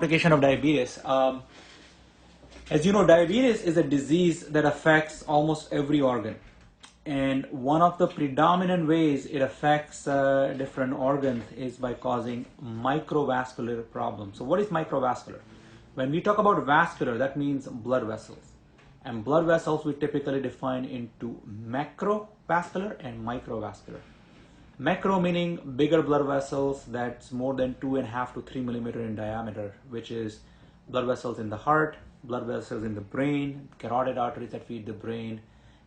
Complication of diabetes. As you know, diabetes is a disease that affects almost every organ. And one of the predominant ways it affects different organs is by causing microvascular problems. So what is microvascular? When we talk about vascular, that means blood vessels. And blood vessels we typically define into macrovascular and microvascular. Macro meaning bigger blood vessels that's more than 2.5 to 3 millimeter in diameter, which is blood vessels in the heart, blood vessels in the brain, carotid arteries that feed the brain,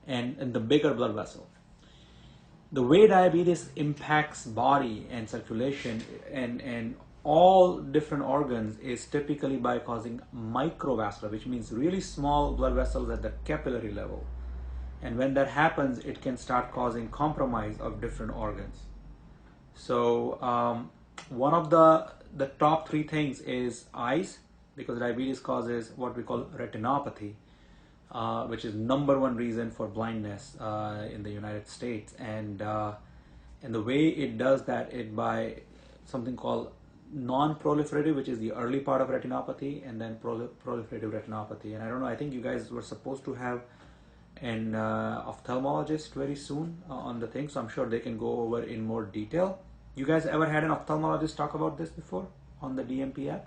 and the bigger blood vessels. The way diabetes impacts body and circulation and all different organs is typically by causing microvascular, which means really small blood vessels at the capillary level. And when that happens, it can start causing compromise of different organs. So one of the top three things is eyes, because diabetes causes what we call retinopathy, which is number one reason for blindness in the United States. And the way it does that is by something called non-proliferative, which is the early part of retinopathy, and then proliferative retinopathy. And I don't know, I think you guys were supposed to have an ophthalmologist very soon on the thing, so I'm sure they can go over in more detail. You guys ever had an ophthalmologist talk about this before on the DMP app?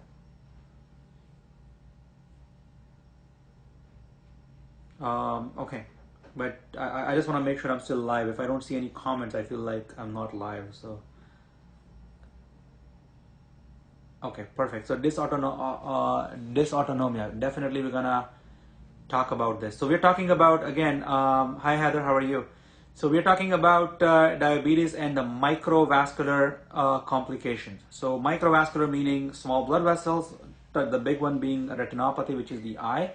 Okay, but I just want to make sure I'm still live. If I don't see any comments, I feel like I'm not live. So okay, perfect. So dysautonomia, definitely we're gonna talk about this. So we're talking about, again, hi Heather, how are you? So we're talking about diabetes and the microvascular complications. So microvascular meaning small blood vessels, the big one being retinopathy, which is the eye.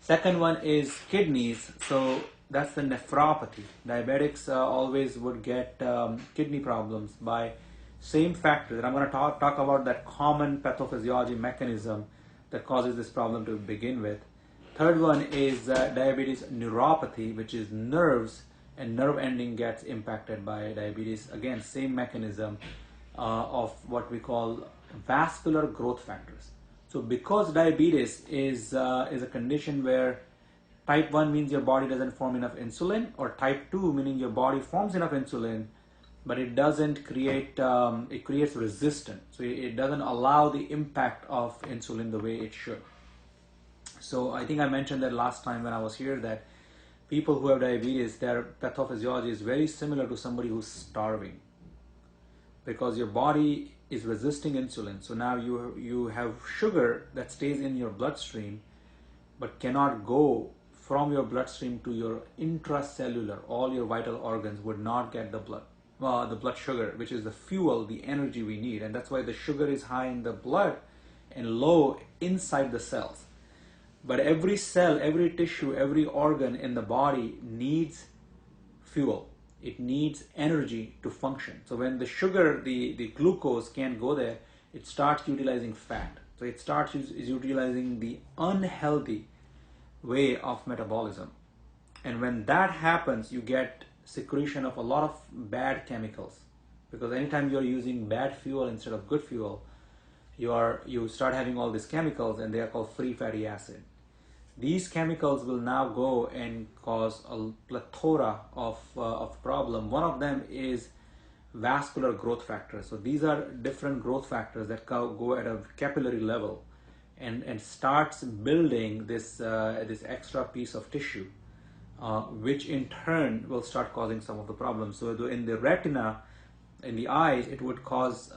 Second one is kidneys, so that's the nephropathy. Diabetics always would get kidney problems by same factor that I'm going to talk about, that common pathophysiology mechanism that causes this problem to begin with. Third one is diabetes neuropathy, which is nerves, and nerve ending gets impacted by diabetes. Again, same mechanism of what we call vascular growth factors. So because diabetes is a condition where type 1 means your body doesn't form enough insulin, or type 2 meaning your body forms enough insulin, but it doesn't create, it creates resistance. So it doesn't allow the impact of insulin the way it should. So I think I mentioned that last time when I was here, that people who have diabetes, their pathophysiology is very similar to somebody who's starving, because your body is resisting insulin. So now you have sugar that stays in your bloodstream but cannot go from your bloodstream to your intracellular. All your vital organs would not get the blood sugar, which is the fuel, the energy we need. And that's why the sugar is high in the blood and low inside the cells. But every cell, every tissue, every organ in the body needs fuel. It needs energy to function. So when the sugar, the glucose can't go there, it starts utilizing fat. So it starts utilizing the unhealthy way of metabolism. And when that happens, you get secretion of a lot of bad chemicals. Because anytime you're using bad fuel instead of good fuel, you start having all these chemicals, and they are called free fatty acid. These chemicals will now go and cause a plethora of problem. One of them is vascular growth factors. So these are different growth factors that go at a capillary level and starts building this extra piece of tissue, which in turn will start causing some of the problems. So in the retina, in the eyes, it would cause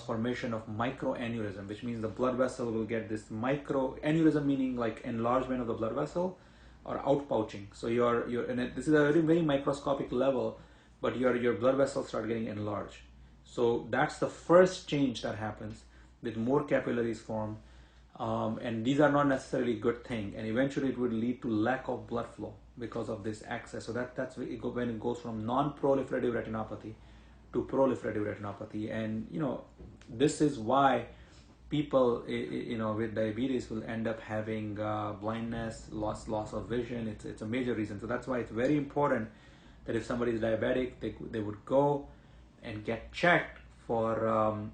formation of microaneurysm, which means the blood vessel will get this microaneurysm, meaning like enlargement of the blood vessel or outpouching. So this is a very, very microscopic level, but your blood vessels start getting enlarged. So that's the first change that happens, with more capillaries form, and these are not necessarily good thing, and eventually it would lead to lack of blood flow because of this excess. So that's when it goes from non-proliferative retinopathy to proliferative retinopathy. And this is why people with diabetes will end up having blindness, loss of vision. It's a major reason. So that's why it's very important that if somebody is diabetic, they would go and get checked for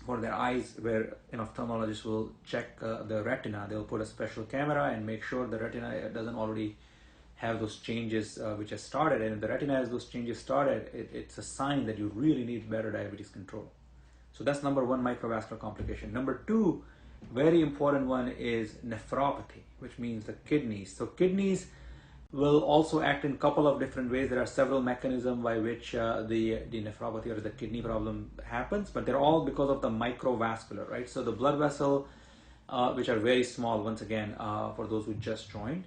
for their eyes, where an ophthalmologist will check the retina. They'll put a special camera and make sure the retina doesn't already have those changes which has started. And if the retina has those changes started, it's a sign that you really need better diabetes control. So that's number one microvascular complication. Number two, very important one, is nephropathy, which means the kidneys. So kidneys will also act in a couple of different ways. There are several mechanisms by which the nephropathy or the kidney problem happens, but they're all because of the microvascular, right? So the blood vessel, which are very small, once again, for those who just joined.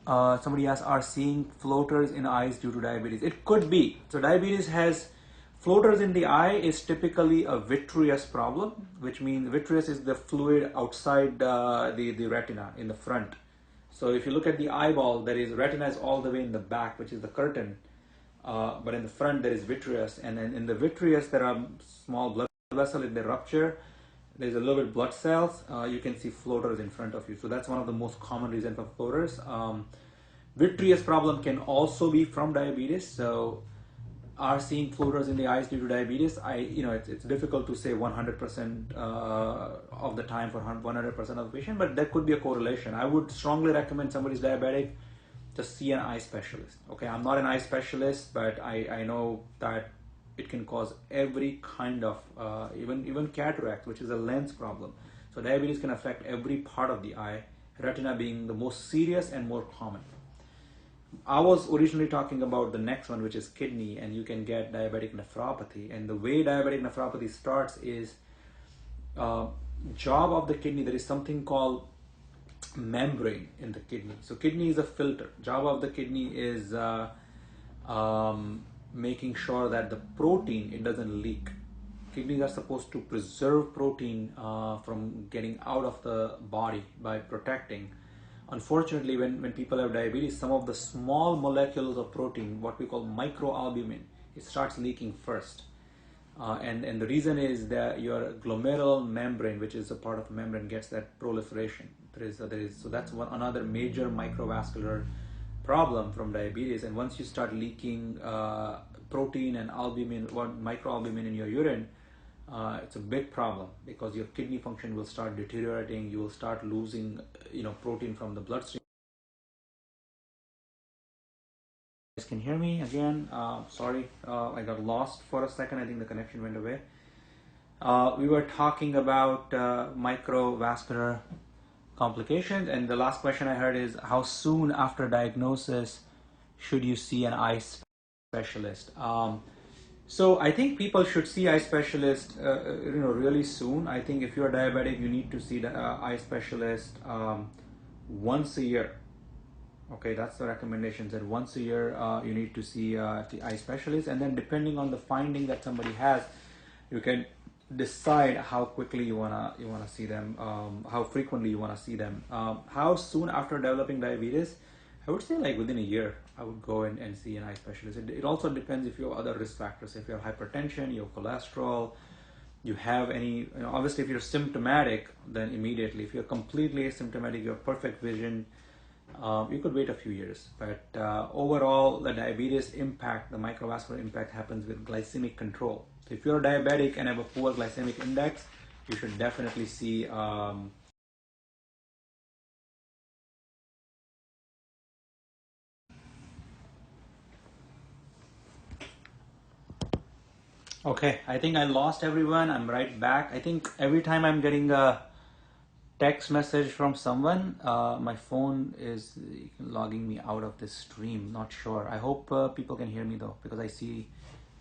Somebody asked, are seeing floaters in eyes due to diabetes? It could be. So diabetes has floaters in the eye is typically a vitreous problem, which means vitreous is the fluid outside the retina in the front. So if you look at the eyeball, there is retina is all the way in the back, which is the curtain, but in the front there is vitreous, and then in the vitreous there are small blood vessels. If they rupture, there's a little bit of blood cells. You can see floaters in front of you. So that's one of the most common reasons for floaters. Vitreous problem can also be from diabetes. So are seeing floaters in the eyes due to diabetes? It's difficult to say 100% of the time for 100% of the patient, but there could be a correlation. I would strongly recommend somebody's diabetic to see an eye specialist. Okay, I'm not an eye specialist, but I know that it can cause every kind of, even cataract, which is a lens problem. So diabetes can affect every part of the eye, retina being the most serious and more common. I was originally talking about the next one, which is kidney, and you can get diabetic nephropathy. And the way diabetic nephropathy starts is job of the kidney. There is something called membrane in the kidney. So kidney is a filter. Job of the kidney is making sure that the protein, it doesn't leak. Kidneys are supposed to preserve protein from getting out of the body by protecting. Unfortunately, when people have diabetes, some of the small molecules of protein, what we call microalbumin, it starts leaking first. And the reason is that your glomerular membrane, which is a part of the membrane, gets that proliferation. So that's another major microvascular problem from diabetes. And once you start leaking protein and albumin, microalbumin in your urine, it's a big problem, because your kidney function will start deteriorating. You will start losing, protein from the bloodstream. You guys can hear me again? Sorry, I got lost for a second. I think the connection went away. We were talking about microvascular complications, and the last question I heard is, how soon after diagnosis should you see an eye specialist? So I think people should see eye specialist, really soon. I think if you're diabetic, you need to see the eye specialist once a year. Okay, that's the recommendations. That once a year you need to see the eye specialist, and then depending on the finding that somebody has, you can decide how quickly you wanna see them, how frequently you wanna see them. How soon after developing diabetes? I would say like within a year, I would go and see an eye specialist. It also depends if you have other risk factors. If you have hypertension, you have cholesterol, you have any, obviously if you're symptomatic, then immediately. If you're completely asymptomatic, you have perfect vision, you could wait a few years. But overall, the diabetes impact, the microvascular impact, happens with glycemic control. So if you're diabetic and have a poor glycemic index, you should definitely see Okay, I think I lost everyone. I'm right back. I think every time I'm getting a text message from someone, my phone is logging me out of this stream. Not sure. I hope people can hear me though, because I see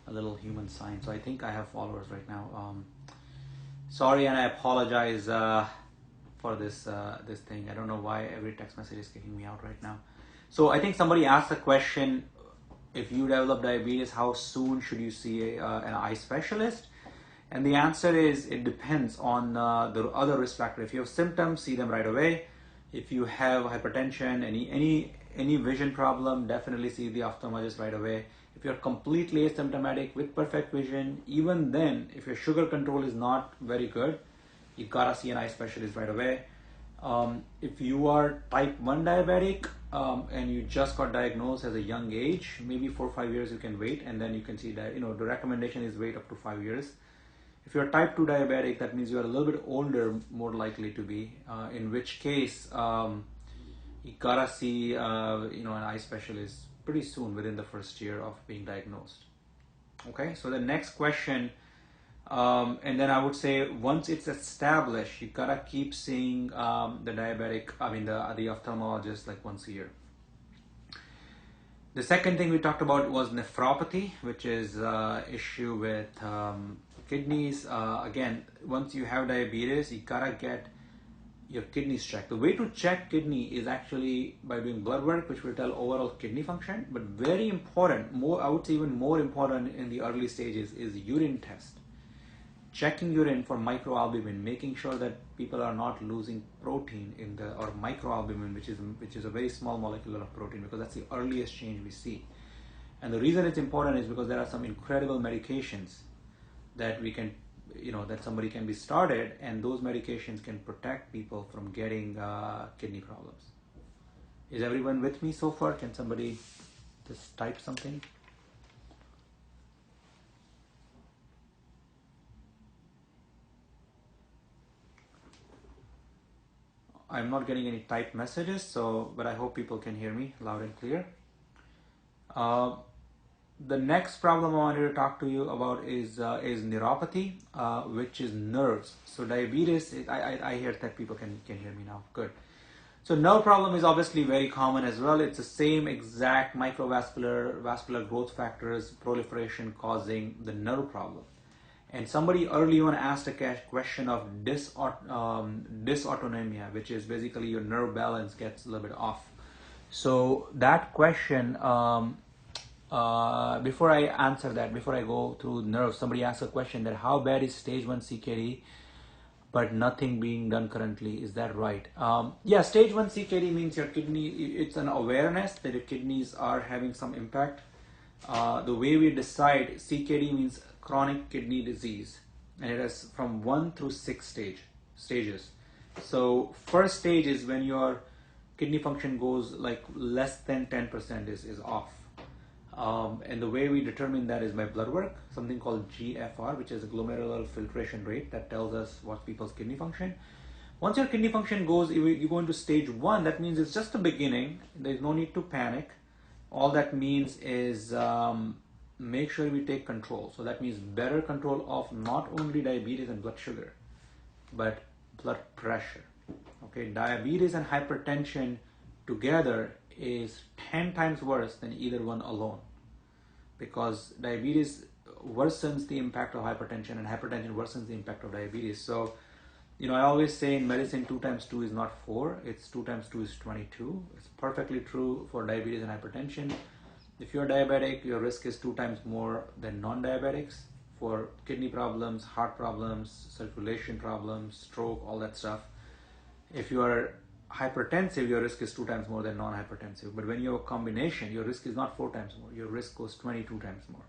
a little human sign. So I think I have followers right now. Sorry, and I apologize for this thing. I don't know why every text message is kicking me out right now. So I think somebody asked a question. If you develop diabetes, how soon should you see an eye specialist? And the answer is, it depends on the other risk factor. If you have symptoms, see them right away. If you have hypertension, any vision problem, definitely see the ophthalmologist right away. If you're completely asymptomatic with perfect vision, even then, if your sugar control is not very good, you gotta see an eye specialist right away. If you are type 1 diabetic and you just got diagnosed at a young age, maybe 4 or 5 years you can wait, and then you can see that, the recommendation is wait up to 5 years. If you're type 2 diabetic, that means you're a little bit older, more likely to be, in which case you gotta see an eye specialist pretty soon within the first year of being diagnosed. Okay, so the next question, and then I would say once it's established, you gotta keep seeing the ophthalmologist like once a year. The second thing we talked about was nephropathy, which is issue with kidneys. Again, once you have diabetes, you gotta get your kidneys checked. The way to check kidney is actually by doing blood work, which will tell overall kidney function. But very important, I would say even more important in the early stages, is urine test. Checking urine for microalbumin, making sure that people are not losing protein or microalbumin, which is a very small molecule of protein, because that's the earliest change we see. And the reason it's important is because there are some incredible medications that we can, that somebody can be started, and those medications can protect people from getting kidney problems. Is everyone with me so far? Can somebody just type something? I'm not getting any typed messages, but I hope people can hear me loud and clear. The next problem I wanted to talk to you about is neuropathy, which is nerves. So diabetes, I hear that people can hear me now. Good. So nerve problem is obviously very common as well. It's the same exact vascular growth factors proliferation causing the nerve problem. And somebody early on asked a question of dysautonomia, which is basically your nerve balance gets a little bit off. So that question, before I answer that, before I go through nerves, somebody asked a question that how bad is stage 1 CKD, but nothing being done currently. Is that right? Yeah, stage 1 CKD means your kidney, it's an awareness that your kidneys are having some impact. The way we decide, CKD means chronic kidney disease, and it has from 1 through 6 stages. So first stage is when your kidney function goes like less than 10% is off. And the way we determine that is by blood work, something called GFR, which is a glomerular filtration rate that tells us what's people's kidney function. Once your kidney function goes, you go into stage 1, that means it's just the beginning. There's no need to panic. All that means is make sure we take control. So that means better control of not only diabetes and blood sugar, but blood pressure. Okay, diabetes and hypertension together is 10 times worse than either one alone, because diabetes worsens the impact of hypertension and hypertension worsens the impact of diabetes. So, I always say in medicine 2 times 2 is not 4, it's 2 times 2 is 22. It's perfectly true for diabetes and hypertension. If you're diabetic, your risk is 2 times more than non-diabetics for kidney problems, heart problems, circulation problems, stroke, all that stuff. If you are hypertensive, your risk is 2 times more than non-hypertensive. But when you have a combination, your risk is not 4 times more, your risk goes 22 times more.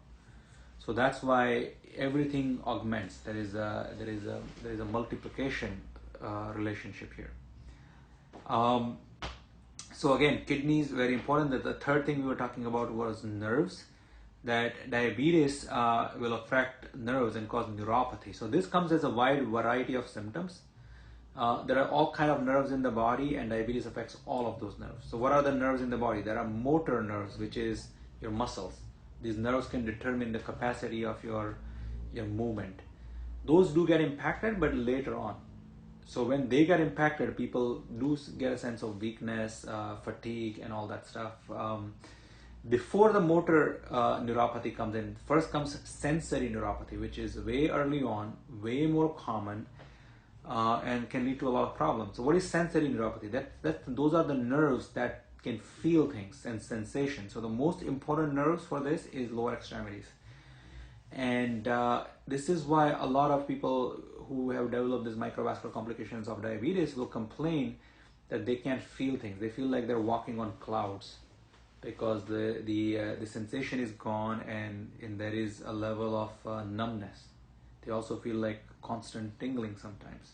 So that's why everything augments. There is a multiplication relationship here. So again, kidneys very important. The third thing we were talking about was nerves. That diabetes will affect nerves and cause neuropathy. So this comes as a wide variety of symptoms. There are all kind of nerves in the body, and diabetes affects all of those nerves. So what are the nerves in the body? There are motor nerves, which is your muscles. These nerves can determine the capacity of your movement. Those do get impacted, but later on. So when they get impacted, people do get a sense of weakness, fatigue, and all that stuff. Before the motor neuropathy comes in, first comes sensory neuropathy, which is way early on, way more common, and can lead to a lot of problems. So what is sensory neuropathy? Those are the nerves that can feel things and sensations. So the most important nerves for this is lower extremities. And this is why a lot of people who have developed these microvascular complications of diabetes will complain that they can't feel things. They feel like they're walking on clouds because the sensation is gone, and there is a level of numbness. They also feel like constant tingling sometimes.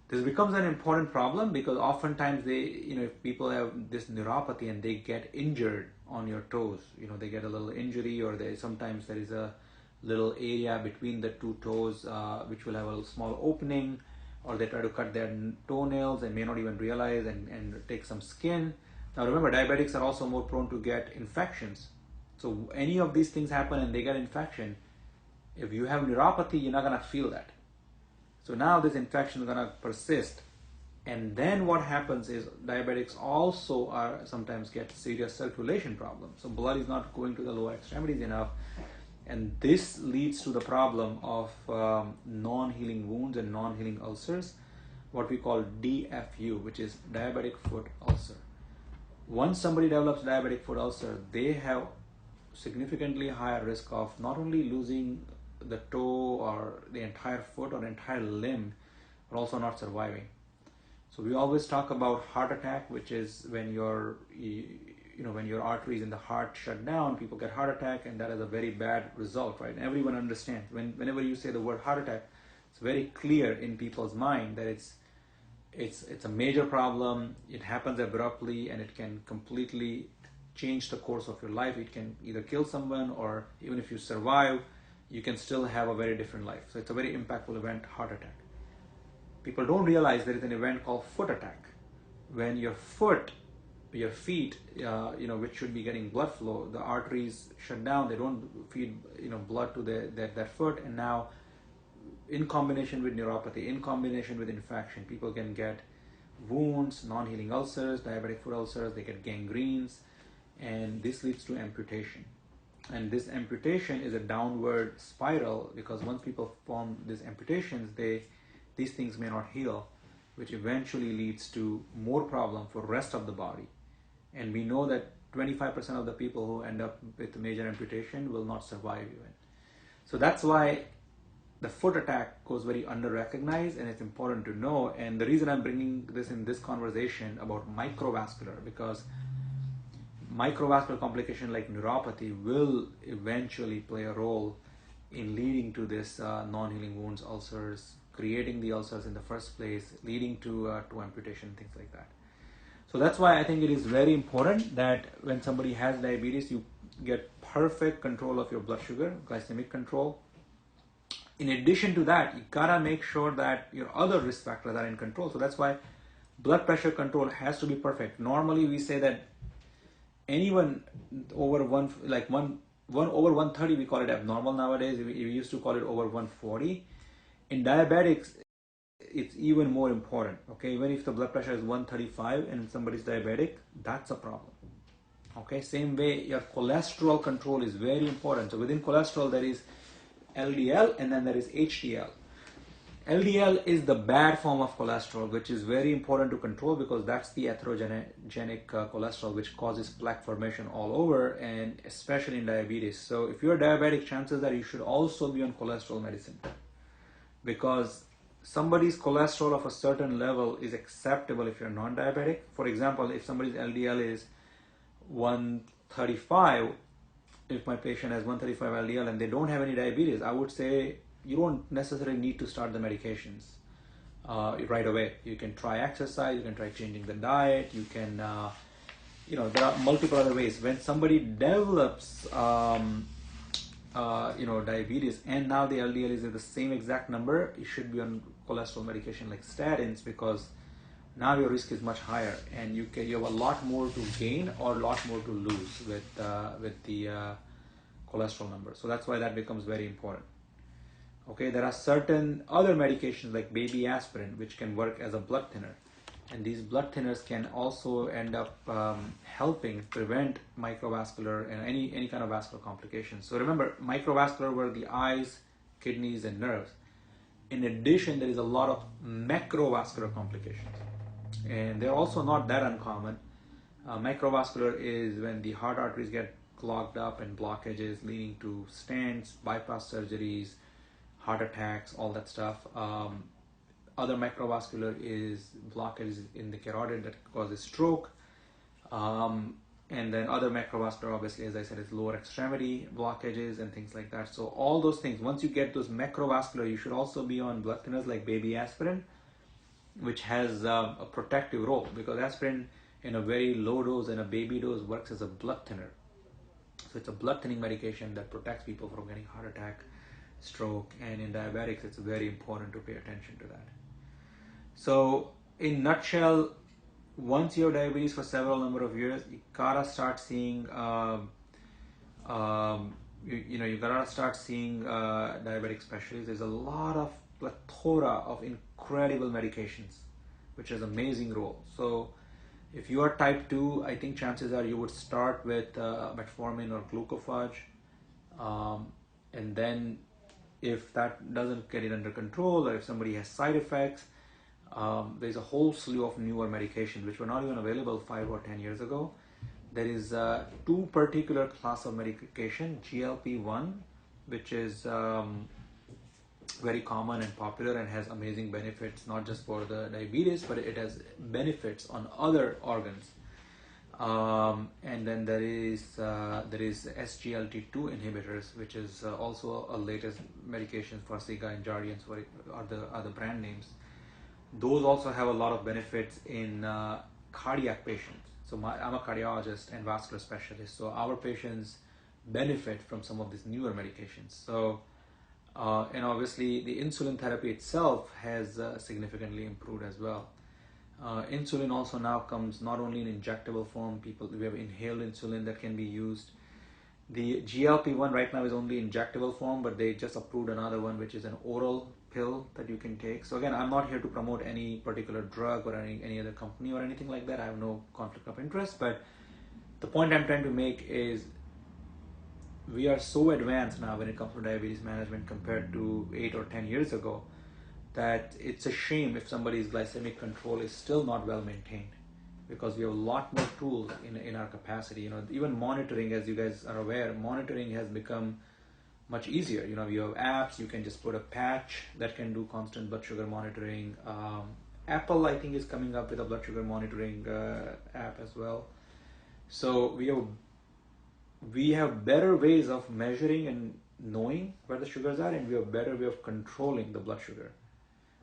This becomes an important problem because oftentimes if people have this neuropathy and they get injured on your toes, they get a little injury, or sometimes there is a little area between the two toes which will have a little small opening, or they try to cut their toenails and may not even realize and take some skin. Now remember, diabetics are also more prone to get infections. So any of these things happen and they get infection, if you have neuropathy, you're not going to feel that. So now this infection is going to persist. And then what happens is diabetics also sometimes get serious circulation problems. So blood is not going to the lower extremities enough. And this leads to the problem of non-healing wounds and non-healing ulcers, what we call DFU, which is diabetic foot ulcer. Once somebody develops diabetic foot ulcer, they have significantly higher risk of not only losing the toe or the entire foot or entire limb, but also not surviving. So we always talk about heart attack, which is when when your arteries in the heart shut down, people get heart attack, and that is a very bad result, right? And everyone understands whenever you say the word heart attack, it's very clear in people's mind that it's a major problem. It happens abruptly and it can completely change the course of your life. It can either kill someone, or even if you survive, you can still have a very different life. So it's a very impactful event, heart attack. People don't realize there is an event called foot attack. When your feet, which should be getting blood flow, the arteries shut down, they don't feed, blood to that foot, and now in combination with neuropathy, in combination with infection, people can get wounds, non-healing ulcers, diabetic foot ulcers, they get gangrenes, and this leads to amputation. And this amputation is a downward spiral, because once people form these amputations, these things may not heal, which eventually leads to more problem for rest of the body. And we know that 25% of the people who end up with major amputation will not survive even. So that's why the foot attack goes very under-recognized, and it's important to know. And the reason I'm bringing this in this conversation about microvascular, because microvascular complication like neuropathy will eventually play a role in leading to this non-healing wounds, ulcers, creating the ulcers in the first place, leading to amputation, things like that. So that's why I think it is very important that when somebody has diabetes, you get perfect control of your blood sugar, glycemic control. In addition to that, you gotta make sure that your other risk factors are in control. So that's why blood pressure control has to be perfect. Normally we say that anyone over one over 130, we call it abnormal nowadays. We used to call it over 140. In diabetics, it's even more important. Okay, even if the blood pressure is 135 and somebody's diabetic, that's a problem. Okay, same way your cholesterol control is very important. So within cholesterol there is LDL and then there is HDL. LDL is the bad form of cholesterol, which is very important to control because that's the atherogenic cholesterol which causes plaque formation all over, and especially in diabetes. So if you're diabetic, chances are you should also be on cholesterol medicine, because somebody's cholesterol of a certain level is acceptable if you're non-diabetic. For example, if somebody's LDL is 135, if my patient has 135 LDL and they don't have any diabetes, I would say you don't necessarily need to start the medications right away. You can try exercise, you can try changing the diet, you can, there are multiple other ways. When somebody develops, diabetes and now the LDL is at the same exact number, you should be on cholesterol medication like statins, because now your risk is much higher and you have a lot more to gain or a lot more to lose with the cholesterol number. So that's why that becomes very important. Okay, there are certain other medications like baby aspirin which can work as a blood thinner, and these blood thinners can also end up helping prevent microvascular and any kind of vascular complications. So remember, microvascular were the eyes, kidneys, and nerves. In addition, there is a lot of macrovascular complications, and they're also not that uncommon. Macrovascular is when the heart arteries get clogged up and blockages leading to stents, bypass surgeries, heart attacks, all that stuff. Other macrovascular is blockages in the carotid that causes stroke. And then other macrovascular, obviously, as I said, is lower extremity blockages and things like that. So all those things, once you get those macrovascular, you should also be on blood thinners like baby aspirin. which has a protective role, because aspirin in a very low dose and a baby dose works as a blood thinner. So it's a blood thinning medication that protects people from getting heart attack, stroke, and in diabetics it's very important to pay attention to that. So in nutshell, once you have diabetes for several number of years, you gotta start seeing you gotta start seeing diabetic specialists. There's a lot of plethora of incredible medications, which has amazing role. So if you are type 2, I think chances are you would start with metformin or glucophage, and then if that doesn't get it under control, or if somebody has side effects, there's a whole slew of newer medications which were not even available 5 or 10 years ago. There is two particular class of medication, GLP-1, which is very common and popular and has amazing benefits, not just for the diabetes, but it has benefits on other organs. And then there is SGLT2 inhibitors, which is also a latest medication for Ciga and Jardiance, are the brand names. Those also have a lot of benefits in cardiac patients. So I'm a cardiologist and vascular specialist, so our patients benefit from some of these newer medications. So and obviously the insulin therapy itself has significantly improved as well. Insulin also now comes not only in injectable form. We have inhaled insulin that can be used. The GLP-1 right now is only injectable form, but they just approved another one, which is an oral pill that you can take. So again, I'm not here to promote any particular drug or any other company or anything like that. I have no conflict of interest, but the point I'm trying to make is we are so advanced now when it comes to diabetes management compared to 8 or 10 years ago, that it's a shame if somebody's glycemic control is still not well maintained, because we have a lot more tools in our capacity. Even monitoring, as you guys are aware, monitoring has become much easier. You have apps. You can just put a patch that can do constant blood sugar monitoring. Apple, I think, is coming up with a blood sugar monitoring app as well. So we have better ways of measuring and knowing where the sugars are, and we have a better way of controlling the blood sugar.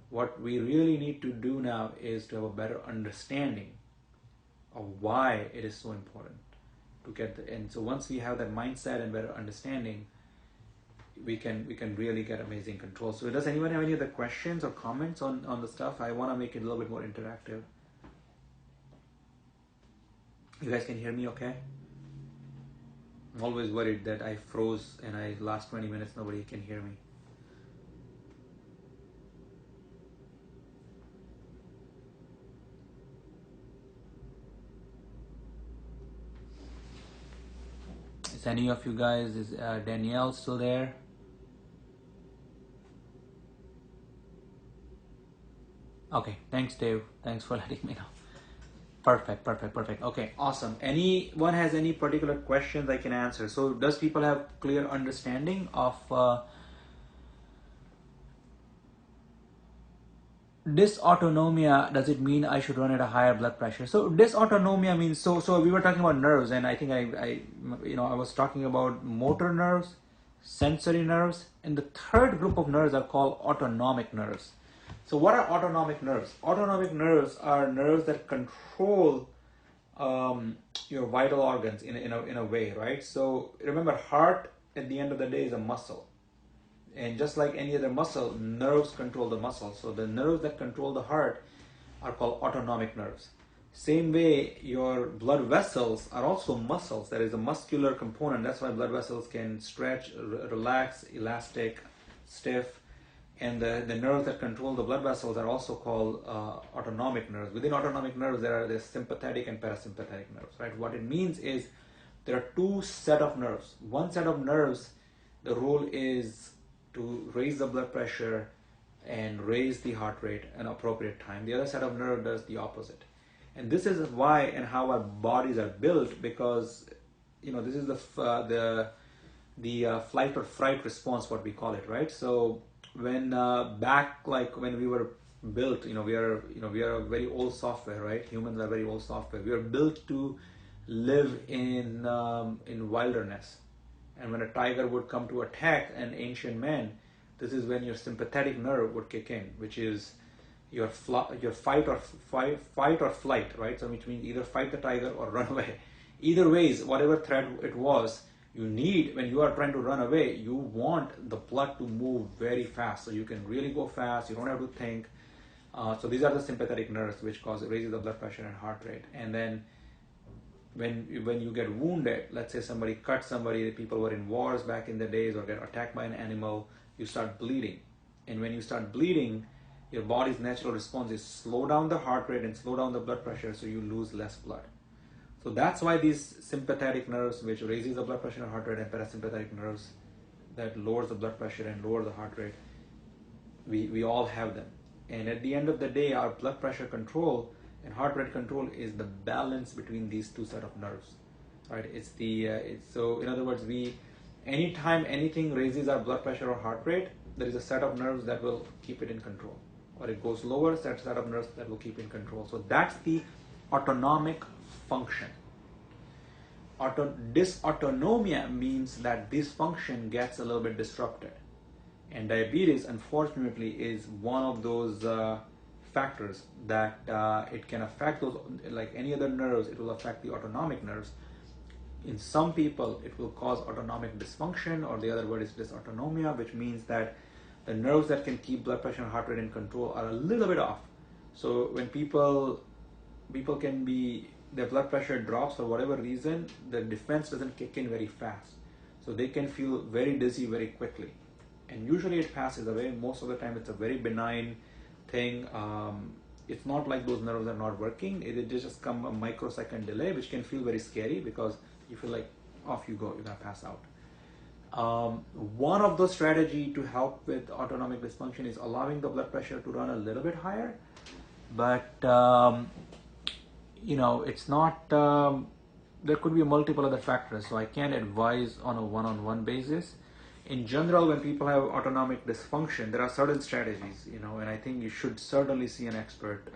What we really need to do now is to have a better understanding of why it is so important to get and so once we have that mindset and better understanding, we can really get amazing control. So does anyone have any other questions or comments on the stuff? I want to make it a little bit more interactive. You guys can hear me okay? I'm always worried that I froze and last 20 minutes nobody can hear me. Is any of you guys, is Danielle still there? Okay, thanks Dave. Thanks for letting me know. Perfect. Okay, awesome. Anyone has any particular questions I can answer? So does people have clear understanding of dysautonomia? Does it mean I should run at a higher blood pressure? So dysautonomia means, so we were talking about nerves, and I think I was talking about motor nerves, sensory nerves, and the third group of nerves are called autonomic nerves. So what are autonomic nerves? Autonomic nerves are nerves that control your vital organs in a way, right? So remember, heart at the end of the day is a muscle. And just like any other muscle, nerves control the muscle. So the nerves that control the heart are called autonomic nerves. Same way, your blood vessels are also muscles. There is a muscular component. That's why blood vessels can stretch, relax, elastic, stiff. And the nerves that control the blood vessels are also called autonomic nerves. Within autonomic nerves, there are the sympathetic and parasympathetic nerves, right? What it means is there are two set of nerves. One set of nerves, the role is to raise the blood pressure and raise the heart rate at an appropriate time. The other set of nerve does the opposite. And this is why and how our bodies are built, because this is the flight or fright response, what we call it, right? So when when we were built, we are a very old software, right? Humans are very old software. We are built to live in wilderness. And when a tiger would come to attack an ancient man, this is when your sympathetic nerve would kick in, which is your fight or flight, right? So which means either fight the tiger or run away. Either ways, whatever threat it was, you need, when you are trying to run away, you want the blood to move very fast, so you can really go fast. You don't have to think. So these are the sympathetic nerves which raises the blood pressure and heart rate. And then when you get wounded, let's say somebody cut somebody, people were in wars back in the days, or get attacked by an animal, you start bleeding. And when you start bleeding, your body's natural response is slow down the heart rate and slow down the blood pressure, so you lose less blood. So that's why these sympathetic nerves, which raises the blood pressure and heart rate, and parasympathetic nerves that lowers the blood pressure and lower the heart rate, we all have them. And at the end of the day, our blood pressure control and heart rate control is the balance between these two set of nerves, right? So in other words, anytime anything raises our blood pressure or heart rate, there is a set of nerves that will keep it in control, or it goes lower, set of nerves that will keep it in control. So that's the autonomic function. Dysautonomia means that this function gets a little bit disrupted, and diabetes, unfortunately, is one of those factors that it can affect those. Like any other nerves, it will affect the autonomic nerves. In some people, it will cause autonomic dysfunction, or the other word is dysautonomia, which means that the nerves that can keep blood pressure and heart rate in control are a little bit off. So when people can be, their blood pressure drops for whatever reason, the defense doesn't kick in very fast. So they can feel very dizzy very quickly. And usually it passes away. Most of the time it's a very benign thing. It's not like those nerves are not working. It just come a microsecond delay, which can feel very scary because you feel like off you go, you're gonna pass out. One of the strategy to help with autonomic dysfunction is allowing the blood pressure to run a little bit higher, but it's not. There could be multiple other factors, so I can't advise on a one-on-one basis. In general, when people have autonomic dysfunction, there are certain strategies, and I think you should certainly see an expert,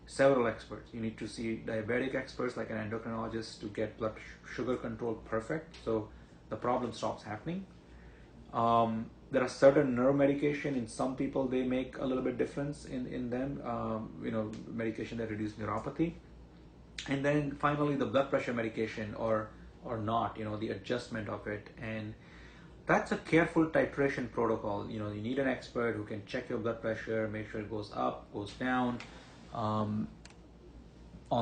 several experts. You need to see diabetic experts like an endocrinologist to get blood sugar control perfect, so the problem stops happening. There are certain nerve medication. In some people, they make a little bit difference in them, medication that reduce neuropathy. And then finally, the blood pressure medication or not, the adjustment of it. And that's a careful titration protocol. You need an expert who can check your blood pressure, make sure it goes up, goes down, on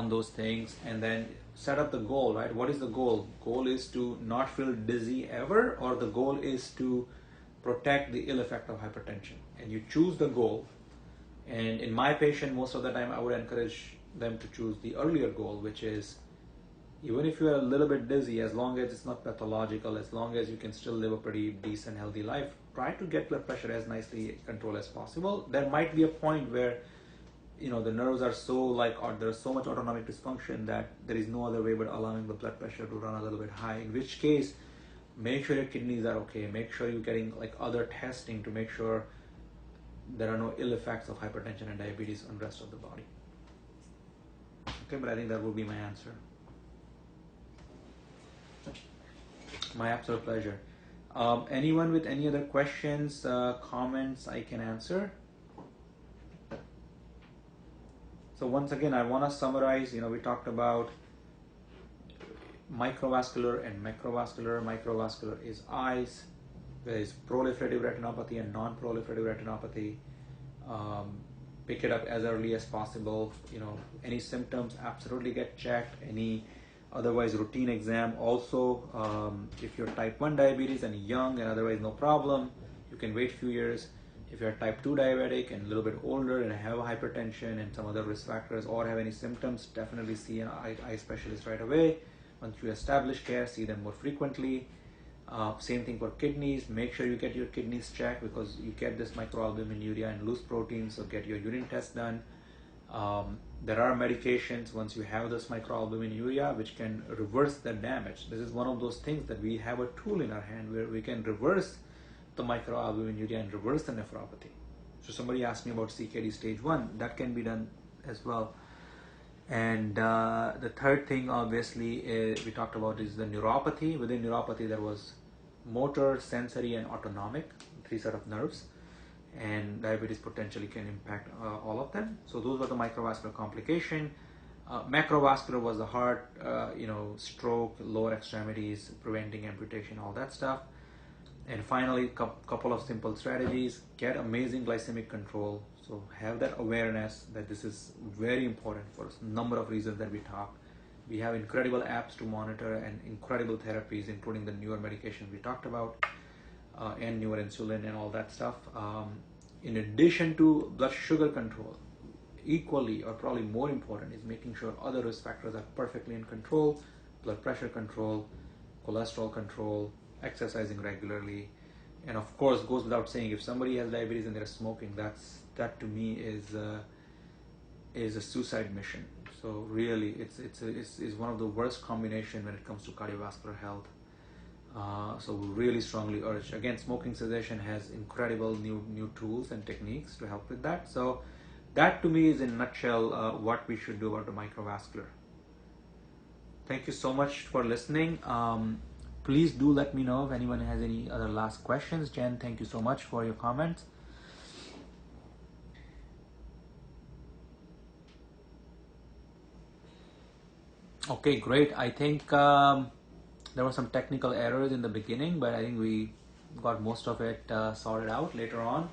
those things, and then set up the goal, right? What is the goal? Goal is to not feel dizzy ever, or the goal is to protect the ill effect of hypertension. And you choose the goal. And in my patient, most of the time, I would encourage them to choose the earlier goal, which is, even if you're a little bit dizzy, as long as it's not pathological, as long as you can still live a pretty decent, healthy life, try to get blood pressure as nicely controlled as possible. There might be a point where, the nerves are so or there's so much autonomic dysfunction that there is no other way but allowing the blood pressure to run a little bit high, in which case, make sure your kidneys are okay. Make sure you're getting other testing to make sure there are no ill effects of hypertension and diabetes on the rest of the body. Okay, but I think that will be my answer. My absolute pleasure. Anyone with any other questions, comments I can answer? So once again, I want to summarize. We talked about microvascular and macrovascular. Microvascular is eyes. There is proliferative retinopathy and non-proliferative retinopathy. Pick it up as early as possible. Any symptoms, absolutely get checked. Any otherwise routine exam. Also, if you're type 1 diabetes and young and otherwise no problem, you can wait a few years. If you're type 2 diabetic and a little bit older and have hypertension and some other risk factors or have any symptoms, definitely see an eye specialist right away. Once you establish care, see them more frequently. Same thing for kidneys. Make sure you get your kidneys checked because you get this microalbuminuria and loose proteins, so get your urine test done. There are medications once you have this microalbuminuria which can reverse the damage. This is one of those things that we have a tool in our hand where we can reverse the microalbuminuria and reverse the nephropathy. So somebody asked me about CKD stage 1. That can be done as well. And the third thing, obviously, we talked about is the neuropathy. Within neuropathy, there was motor, sensory, and autonomic, 3 set of nerves. and diabetes potentially can impact all of them. So those were the microvascular complication. Macrovascular was the heart, stroke, lower extremities, preventing amputation, all that stuff. And finally, couple of simple strategies. Get amazing glycemic control. So have that awareness that this is very important for a number of reasons that we talk. We have incredible apps to monitor and incredible therapies, including the newer medications we talked about, and newer insulin and all that stuff. In addition to blood sugar control, equally or probably more important is making sure other risk factors are perfectly in control: blood pressure control, cholesterol control, exercising regularly, and of course, goes without saying, if somebody has diabetes and they're smoking, that to me is a suicide mission. So really, it's one of the worst combination when it comes to cardiovascular health. So we really strongly urge. Again, smoking cessation has incredible new tools and techniques to help with that. So that to me is in a nutshell what we should do about the microvascular. Thank you so much for listening. Please do let me know if anyone has any other last questions. Jen, thank you so much for your comments. Okay, great. I think there were some technical errors in the beginning, but I think we got most of it sorted out later on.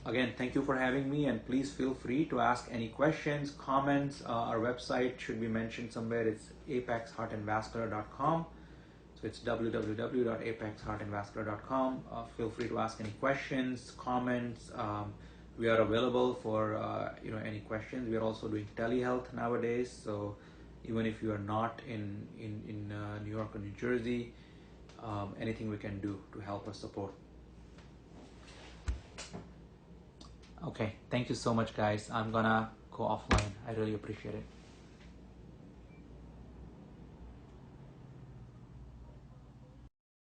Again, thank you for having me, and please feel free to ask any questions, comments. Our website should be mentioned somewhere. It's apexheartandvascular.com. So it's www.apexheartandvascular.com. Feel free to ask any questions, comments. We are available for any questions. We are also doing telehealth nowadays. So even if you are not in New York or New Jersey, anything we can do to help or support. Okay, thank you so much, guys. I'm gonna go offline. I really appreciate it.